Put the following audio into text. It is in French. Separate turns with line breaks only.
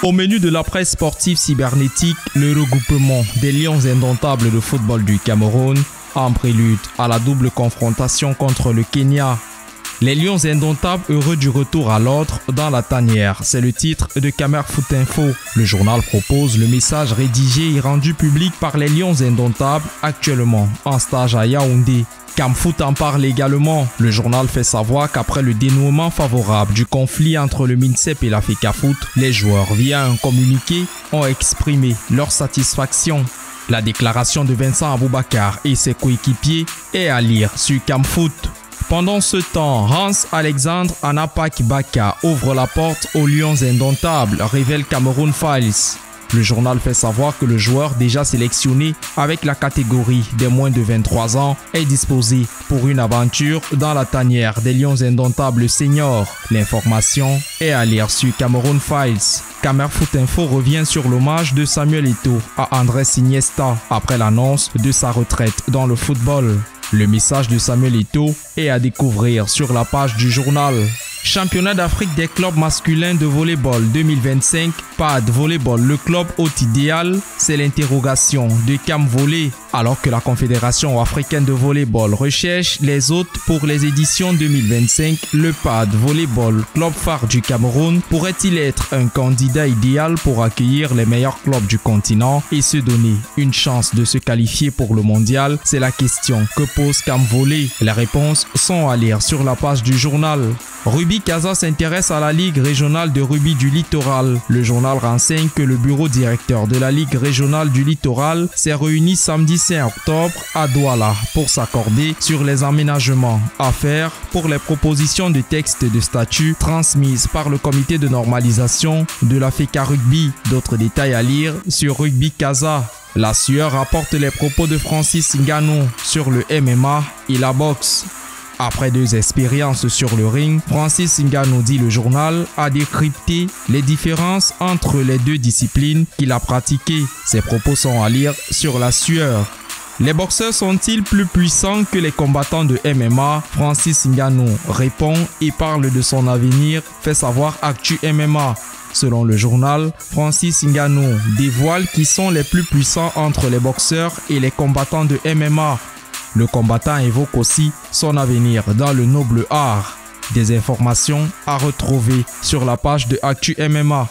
Au menu de la presse sportive cybernétique, le regroupement des Lions indomptables de football du Cameroun en prélude à la double confrontation contre le Kenya. Les Lions indomptables heureux du retour à l'ordre dans la tanière, c'est le titre de Camer Foot Info. Le journal propose le message rédigé et rendu public par les Lions indomptables actuellement en stage à Yaoundé. Camfoot en parle également. Le journal fait savoir qu'après le dénouement favorable du conflit entre le MINSEP et la FECAFOOT, les joueurs, via un communiqué, ont exprimé leur satisfaction. La déclaration de Vincent Aboubakar et ses coéquipiers est à lire sur Camfoot. Pendant ce temps, Hans-Alexandre Anapak Baka ouvre la porte aux Lions indomptables, révèle Cameroun Files. Le journal fait savoir que le joueur déjà sélectionné avec la catégorie des moins de 23 ans est disposé pour une aventure dans la tanière des Lions indomptables seniors. L'information est à lire sur Cameroun Files. Camer Foot Info revient sur l'hommage de Samuel Eto'o à Andrés Iniesta après l'annonce de sa retraite dans le football. Le message de Samuel Eto'o est à découvrir sur la page du journal. Championnat d'Afrique des clubs masculins de volleyball 2025, PAD Volleyball, le club hôte idéal, c'est l'interrogation de Cam Volley. Alors que la Confédération africaine de volleyball recherche les hôtes pour les éditions 2025, le PAD Volleyball, club phare du Cameroun, pourrait-il être un candidat idéal pour accueillir les meilleurs clubs du continent et se donner une chance de se qualifier pour le mondial? C'est la question que pose Cam Volley. Les réponses sont à lire sur la page du journal. Ruby Kaza s'intéresse à la Ligue régionale de rugby du littoral. Le journal renseigne que le bureau directeur de la Ligue régionale du littoral s'est réuni samedi 5 octobre à Douala pour s'accorder sur les aménagements à faire pour les propositions de textes de statut transmises par le comité de normalisation de la FECA Rugby. D'autres détails à lire sur Rugby Kaza. La sueur rapporte les propos de Francis Ngannou sur le MMA et la boxe. Après 2 expériences sur le ring, Francis Ngannou, dit le journal, a décrypté les différences entre les 2 disciplines qu'il a pratiquées. Ses propos sont à lire sur la sueur. Les boxeurs sont-ils plus puissants que les combattants de MMA? Francis Ngannou répond et parle de son avenir, fait savoir Actu MMA. Selon le journal, Francis Ngannou dévoile qui sont les plus puissants entre les boxeurs et les combattants de MMA. Le combattant évoque aussi son avenir dans le noble art. Des informations à retrouver sur la page de Actu MMA.